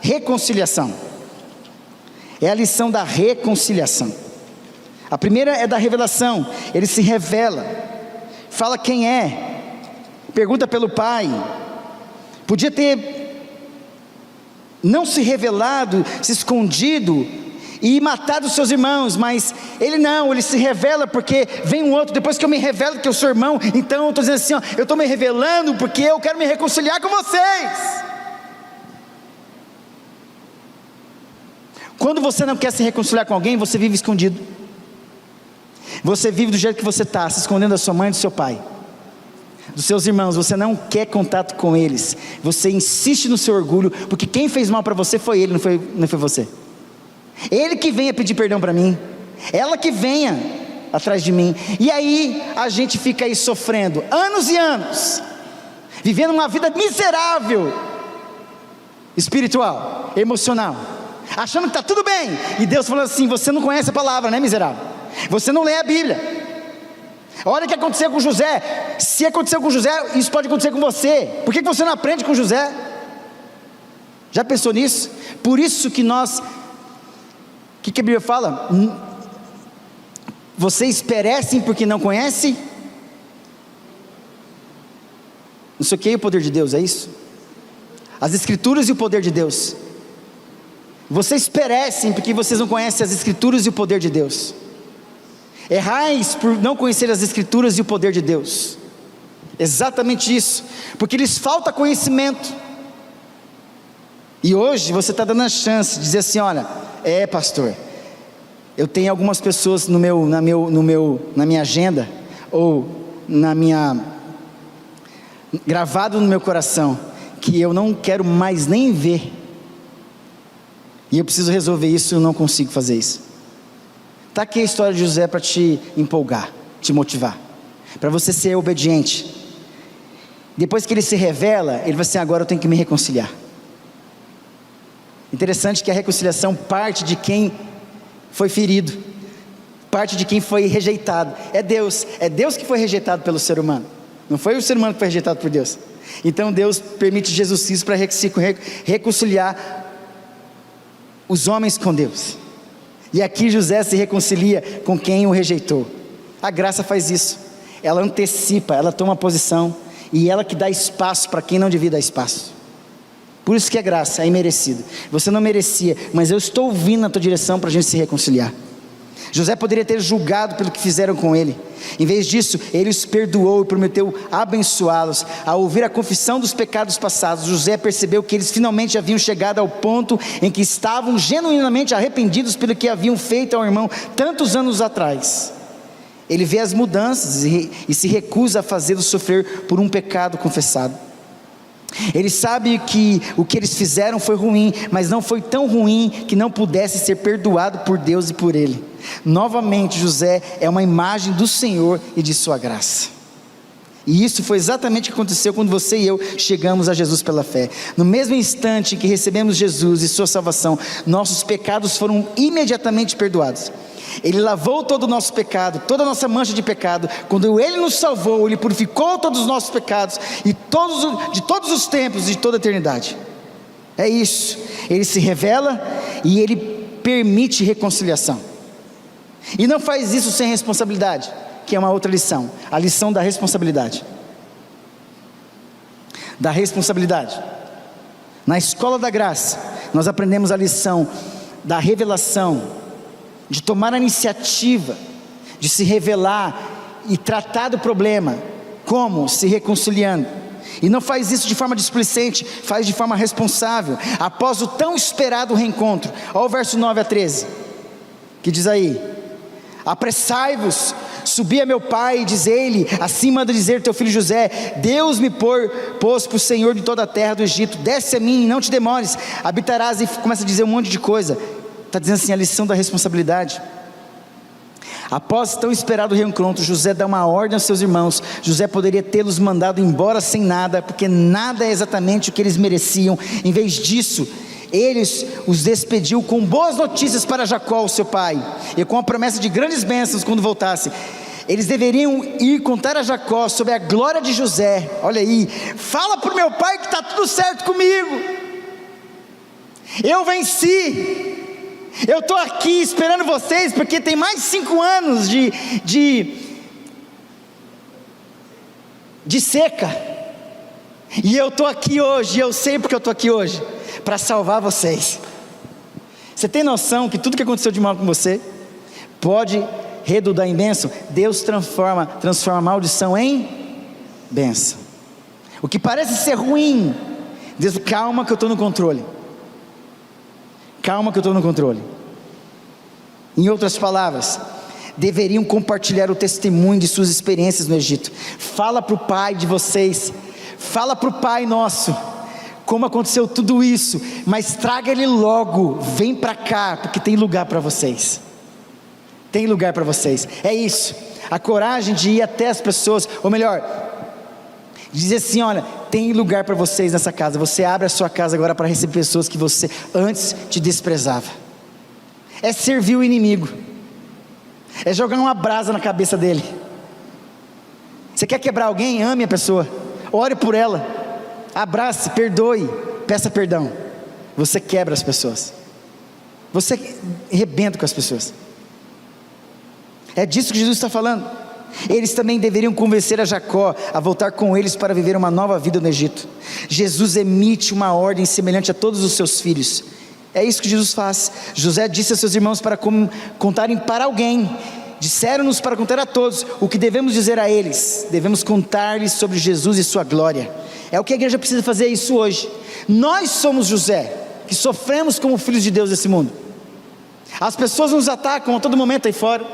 reconciliação. É a lição da reconciliação. A primeira é da revelação. Ele se revela, fala quem é, pergunta pelo Pai. Podia ter não se revelado, se escondido e matado os seus irmãos, mas ele não, ele se revela porque vem um outro. Depois que eu me revelo que eu sou irmão, então eu estou dizendo assim: ó, eu estou me revelando porque eu quero me reconciliar com vocês. Quando você não quer se reconciliar com alguém, você vive escondido. Você vive do jeito que você está, se escondendo da sua mãe e do seu pai, dos seus irmãos. Você não quer contato com eles, você insiste no seu orgulho, porque quem fez mal para você foi ele, não foi você. Ele que venha pedir perdão para mim, ela que venha atrás de mim, e aí a gente fica aí sofrendo, anos e anos, vivendo uma vida miserável, espiritual, emocional, achando que está tudo bem, e Deus falando assim: você não conhece a palavra, né, miserável? Você não lê a Bíblia. Olha o que aconteceu com José. Se aconteceu com José, isso pode acontecer com você. Por que você não aprende com José? Já pensou nisso? Por isso que nós, o que a Bíblia fala? Vocês perecem porque não conhecem? Não sei o que é o poder de Deus, é isso? As Escrituras e o poder de Deus. Vocês perecem porque vocês não conhecem as Escrituras e o poder de Deus. Errais por não conhecer as Escrituras e o poder de Deus. Exatamente isso, porque lhes falta conhecimento. E hoje você está dando a chance de dizer assim: olha, pastor, eu tenho algumas pessoas na minha agenda, ou na minha gravado no meu coração, que eu não quero mais nem ver, e eu preciso resolver isso, eu não consigo fazer isso. Está aqui a história de José para te empolgar, te motivar, para você ser obediente. Depois que ele se revela, ele vai assim: agora eu tenho que me reconciliar. Interessante que a reconciliação parte de quem foi ferido, parte de quem foi rejeitado. É Deus que foi rejeitado pelo ser humano, não foi o ser humano que foi rejeitado por Deus. Então Deus permite Jesus Cristo para reconciliar os homens com Deus. E aqui José se reconcilia com quem o rejeitou. A graça faz isso, ela antecipa, ela toma posição, e ela que dá espaço para quem não devia dar espaço. Por isso que é graça, é imerecido. Você não merecia, mas eu estou vindo na tua direção para a gente se reconciliar. José poderia ter julgado pelo que fizeram com ele. Em vez disso, ele os perdoou e prometeu abençoá-los. Ao ouvir a confissão dos pecados passados, José percebeu que eles finalmente haviam chegado ao ponto em que estavam genuinamente arrependidos pelo que haviam feito ao irmão tantos anos atrás. Ele vê as mudanças e se recusa a fazê-los sofrer por um pecado confessado. Ele sabe que o que eles fizeram foi ruim, mas não foi tão ruim que não pudesse ser perdoado por Deus e por ele. Novamente, José é uma imagem do Senhor e de sua graça. E isso foi exatamente o que aconteceu quando você e eu chegamos a Jesus pela fé. No mesmo instante em que recebemos Jesus e sua salvação, nossos pecados foram imediatamente perdoados. Ele lavou todo o nosso pecado, toda a nossa mancha de pecado. Quando Ele nos salvou, Ele purificou todos os nossos pecados, e de todos os tempos, de toda a eternidade. É isso, Ele se revela e Ele permite reconciliação. E não faz isso sem responsabilidade, que é uma outra lição, a lição da responsabilidade. Da responsabilidade. Na escola da graça, nós aprendemos a lição da revelação, de tomar a iniciativa, de se revelar e tratar do problema. Como? Se reconciliando. E não faz isso de forma displicente, faz de forma responsável, após o tão esperado reencontro. Olha o verso 9 a 13, que diz aí: apressai-vos, subi a meu pai, e diz-lhe, assim manda dizer teu filho José, Deus me pôs por Senhor de toda a terra do Egito, desce a mim, não te demores, habitarás, e começa a dizer um monte de coisa. Está dizendo assim, a lição da responsabilidade. Após tão esperado reencontro, José dá uma ordem aos seus irmãos. José poderia tê-los mandado embora sem nada, porque nada é exatamente o que eles mereciam. Em vez disso, eles os despediu com boas notícias para Jacó, o seu pai, e com a promessa de grandes bênçãos quando voltasse. Eles deveriam ir contar a Jacó sobre a glória de José. Olha aí, fala para o meu pai que está tudo certo comigo, eu venci. Eu estou aqui esperando vocês, porque tem mais 5 anos de seca, e eu estou aqui hoje, e eu sei porque eu estou aqui hoje, para salvar vocês. Você tem noção que tudo que aconteceu de mal com você, pode redundar em bênção? Deus transforma a maldição em bênção. O que parece ser ruim, Deus, calma que eu estou no controle. Calma que eu estou no controle. Em outras palavras, deveriam compartilhar o testemunho de suas experiências no Egito. Fala para o pai de vocês, fala para o pai nosso, como aconteceu tudo isso, mas traga ele logo, vem para cá, porque tem lugar para vocês. Tem lugar para vocês, é isso, a coragem de ir até as pessoas, ou melhor, dizer assim, olha, tem lugar para vocês nessa casa. Você abre a sua casa agora para receber pessoas que você antes te desprezava. É servir o inimigo, é jogar uma brasa na cabeça dele. Você quer quebrar alguém? Ame a pessoa, ore por ela, abrace, perdoe, peça perdão. Você quebra as pessoas, você arrebenta com as pessoas. É disso que Jesus está falando. Eles também deveriam convencer a Jacó a voltar com eles para viver uma nova vida no Egito. Jesus emite uma ordem semelhante a todos os seus filhos. É isso que Jesus faz. José disse a seus irmãos para contarem para alguém. Disseram-nos para contar a todos. O que devemos dizer a eles? Devemos contar-lhes sobre Jesus e sua glória. É o que a igreja precisa fazer isso hoje. Nós somos José, que sofremos como filhos de Deus desse mundo. As pessoas nos atacam a todo momento aí fora.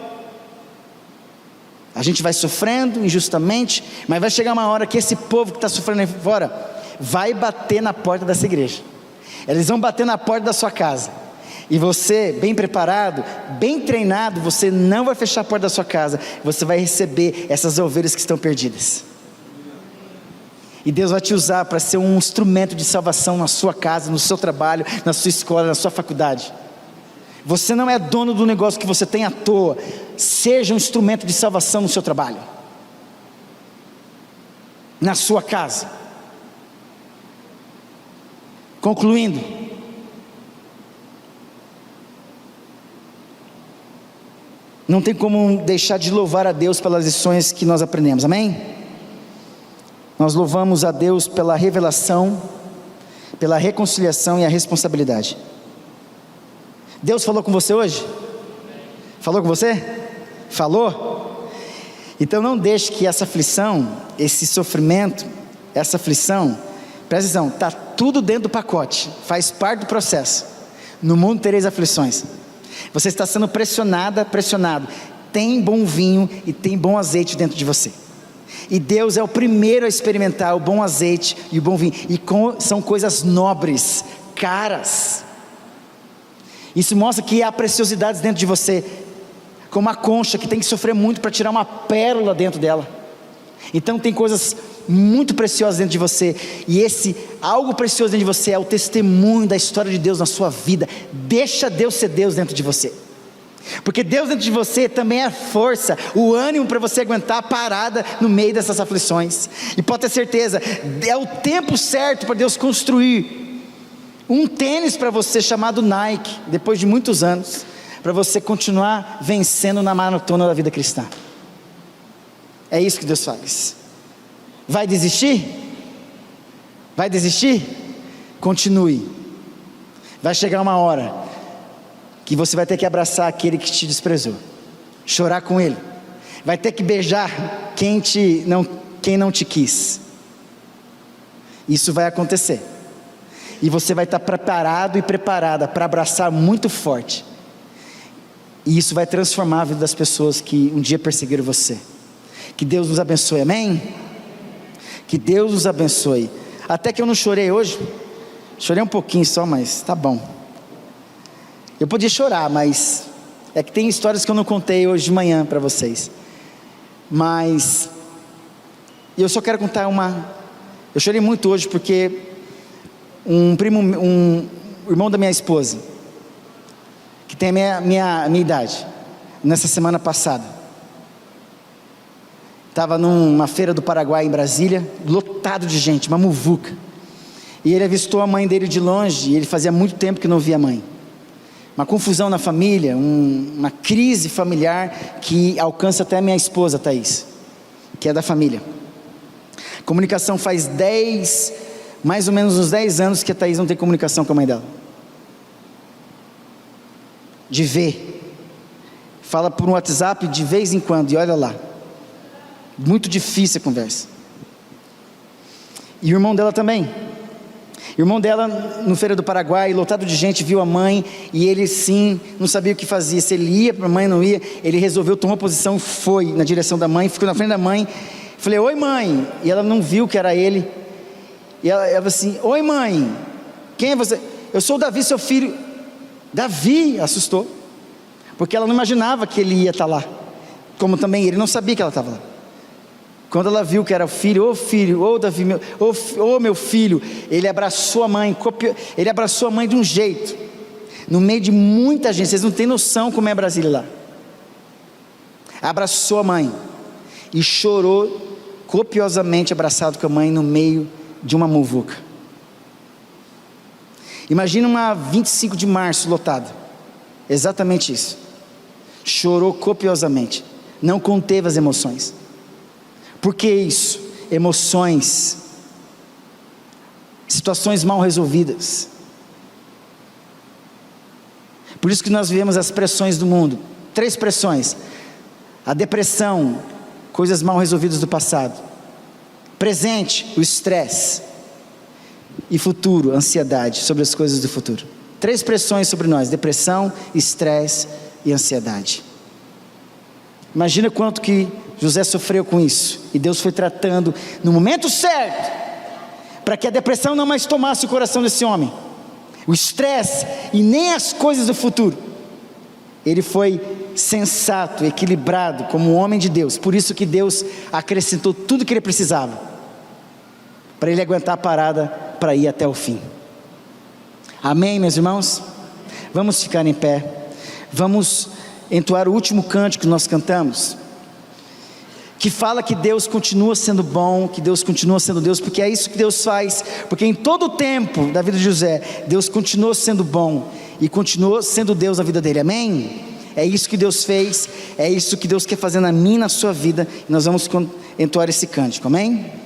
A gente vai sofrendo injustamente, mas vai chegar uma hora que esse povo que está sofrendo aí fora vai bater na porta dessa igreja. Eles vão bater na porta da sua casa. E você, bem preparado, bem treinado, você não vai fechar a porta da sua casa. Você vai receber essas ovelhas que estão perdidas. E Deus vai te usar para ser um instrumento de salvação na sua casa, no seu trabalho, na sua escola, na sua faculdade. Você não é dono do negócio que você tem à toa. Seja um instrumento de salvação no seu trabalho, na sua casa. Concluindo, não tem como deixar de louvar a Deus pelas lições que nós aprendemos, amém? Nós louvamos a Deus pela revelação, pela reconciliação e a responsabilidade. Deus falou com você hoje? Falou com você? Falou? Então não deixe que essa aflição, esse sofrimento, essa aflição, presta atenção, está tudo dentro do pacote, faz parte do processo. No mundo tereis aflições. Você está sendo pressionado. Tem bom vinho e tem bom azeite dentro de você. E Deus é o primeiro a experimentar o bom azeite e o bom vinho. E são coisas nobres, caras. Isso mostra que há preciosidades dentro de você, como uma concha que tem que sofrer muito para tirar uma pérola dentro dela. Então tem coisas muito preciosas dentro de você, e esse algo precioso dentro de você é o testemunho da história de Deus na sua vida. Deixa Deus ser Deus dentro de você, porque Deus dentro de você também é a força, o ânimo para você aguentar a parada no meio dessas aflições. E pode ter certeza, é o tempo certo para Deus construir um tênis para você chamado Nike, depois de muitos anos, para você continuar vencendo na maratona da vida cristã. É isso que Deus faz. Vai desistir? Vai desistir? Continue. Vai chegar uma hora que você vai ter que abraçar aquele que te desprezou, chorar com ele, vai ter que beijar quem não te quis. Isso vai acontecer. E você vai estar preparado e preparada para abraçar muito forte. E isso vai transformar a vida das pessoas que um dia perseguiram você. Que Deus nos abençoe, amém? Que Deus nos abençoe. Até que eu não chorei hoje. Chorei um pouquinho só, mas tá bom. Eu podia chorar, mas é que tem histórias que eu não contei hoje de manhã para vocês. Mas eu só quero contar uma. Eu chorei muito hoje porque um irmão da minha esposa, que tem a minha idade, nessa semana passada, estava numa feira do Paraguai em Brasília, lotado de gente, uma muvuca, e ele avistou a mãe dele de longe, e ele fazia muito tempo que não via a mãe. Uma confusão na família, uma crise familiar que alcança até a minha esposa Thaís, que é da família. Comunicação faz mais ou menos uns 10 anos que a Thaís não tem comunicação com a mãe dela. De ver. Fala por um WhatsApp de vez em quando, e olha lá. Muito difícil a conversa. E o irmão dela também. O irmão dela, no Feira do Paraguai, lotado de gente, viu a mãe, e ele sim, não sabia o que fazia. Se ele ia para a mãe, não ia. Ele resolveu, tomou posição, foi na direção da mãe, ficou na frente da mãe. Falei, oi mãe. E ela não viu que era ele. E ela falou assim, oi mãe, quem é você? Eu sou o Davi, seu filho. Davi, assustou, porque ela não imaginava que ele ia estar lá, como também ele não sabia que ela estava lá. Quando ela viu que era o filho, ô Davi, meu filho, ele abraçou a mãe, ele abraçou a mãe de um jeito, no meio de muita gente, vocês não têm noção como é Brasília lá. Abraçou a mãe, e chorou copiosamente abraçado com a mãe no meio de uma muvuca. Imagina uma 25 de março lotada, exatamente isso. Chorou copiosamente, não conteve as emoções. Por que isso? Emoções, situações mal resolvidas. Por isso que nós vivemos as pressões do mundo. 3 pressões: a depressão, coisas mal resolvidas do passado; presente, o estresse; e futuro, ansiedade sobre as coisas do futuro. 3 pressões sobre nós: depressão, estresse e ansiedade. Imagina quanto que José sofreu com isso, e Deus foi tratando no momento certo, para que a depressão não mais tomasse o coração desse homem, o estresse e nem as coisas do futuro. Ele foi sensato, equilibrado, como um homem de Deus. Por isso que Deus acrescentou tudo que ele precisava, para ele aguentar a parada, para ir até o fim. Amém, meus irmãos? Vamos ficar em pé, vamos entoar o último cântico que nós cantamos, que fala que Deus continua sendo bom, que Deus continua sendo Deus, porque é isso que Deus faz, porque em todo o tempo da vida de José, Deus continuou sendo bom, e continuou sendo Deus na vida dele, amém? É isso que Deus fez, é isso que Deus quer fazer na minha e na sua vida, e nós vamos entoar esse cântico, amém?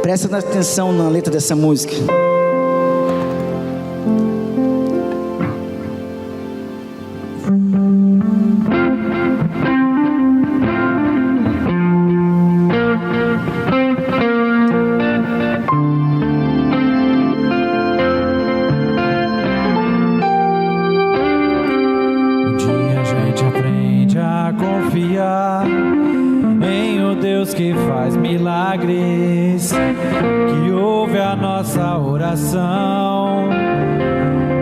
Presta atenção na letra dessa música. Um dia a gente aprende a confiar em o Deus que faz milagres, que ouve a nossa oração,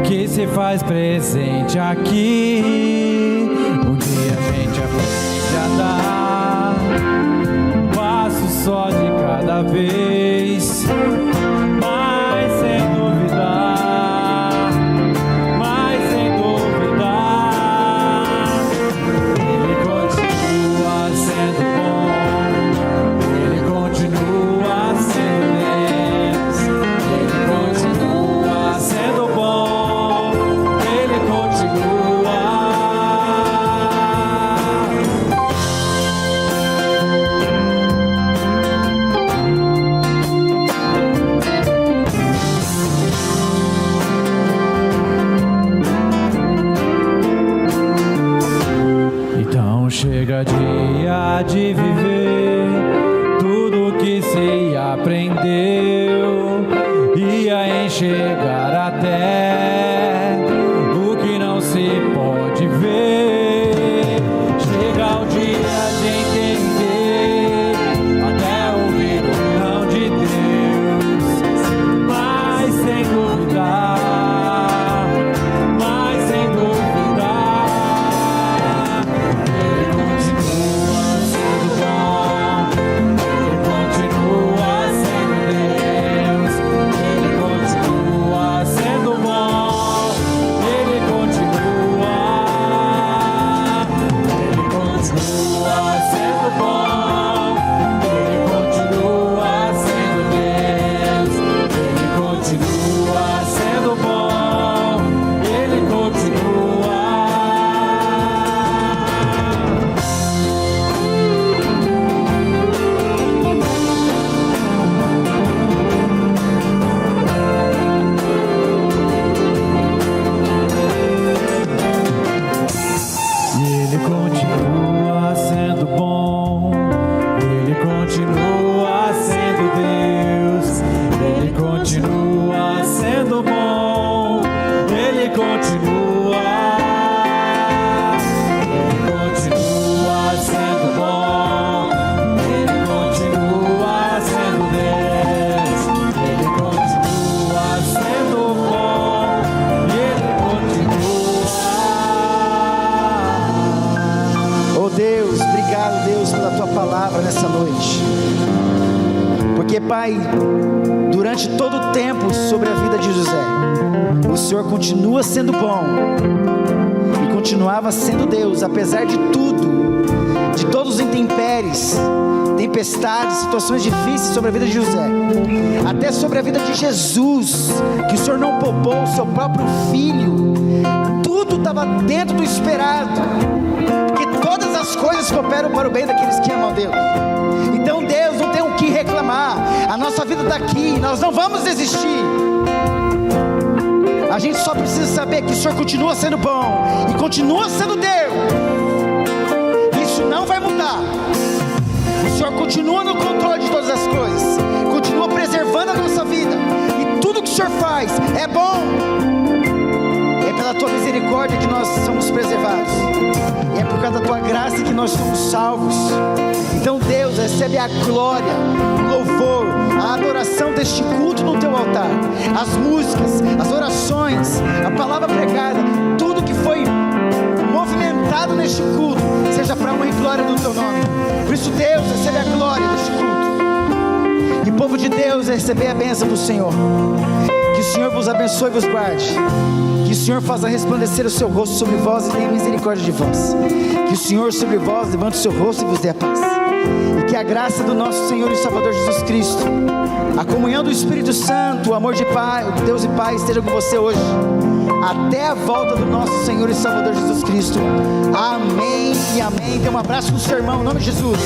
que se faz presente aqui. Um dia a gente aprende a dar um passo só de cada vez, mas sem duvidar, mas sem duvidar, Ele continua sendo bom, Ele continua sendo Deus, Ele continua sendo bom, Ele continua. Então chega dia de viver tudo que se aprendeu e a enxergar até o que não se pode ver. Chega o dia de entender, até ouvir o não de Deus, mas sem duvidar, mas sem duvidar, Ele continua sendo bom, Ele continua sendo Deus, Ele continua sendo bom, Ele continua sendo bom, Ele continua sendo Deus, Ele continua sendo bom, Ele continua. E Ele continua sendo bom, Ele continua sendo Deus, Ele continua sendo bom, Ele continua sendo bom, Ele continua sendo Deus, Ele continua sendo bom, Ele continua. Oh Deus, obrigado Deus pela Tua palavra nessa noite, porque Pai, durante todo o tempo sobre a vida de José, o Senhor continua sendo bom, e continuava sendo Deus, apesar de tudo, de todos os intempéries. Tem tempestades, situações difíceis sobre a vida de José, até sobre a vida de Jesus, que o Senhor não poupou o seu próprio filho. Tudo estava dentro do esperado, porque todas as coisas cooperam para o bem daqueles que amam a Deus. Então Deus não tem o que reclamar, a nossa vida está aqui, nós não vamos desistir. A gente só precisa saber que o Senhor continua sendo bom e continua sendo Deus. Isso não vai mudar. O Senhor continua no controle de todas as coisas, continua preservando a nossa vida, e tudo que o Senhor faz é bom. É pela tua misericórdia que nós somos preservados, e é por causa da tua graça que nós somos salvos. Então Deus, recebe a glória, o louvor, a adoração deste culto no teu altar, as músicas, as orações, a palavra pregada, tudo que foi movimentado neste culto, seja para a honra e glória do teu nome. Por isso, Deus, recebe a glória deste culto, e povo de Deus, receber a bênção do Senhor. Que o Senhor vos abençoe e vos guarde, que o Senhor faça resplandecer o seu rosto sobre vós e tenha misericórdia de vós, que o Senhor sobre vós levante o seu rosto e vos dê a paz, e que a graça do nosso Senhor e Salvador Jesus Cristo, a comunhão do Espírito Santo, o amor de Pai, Deus e Pai esteja com você hoje, até a volta do nosso Senhor e Salvador Jesus Cristo. Amém e amém. Dê um abraço no seu irmão, em nome de Jesus.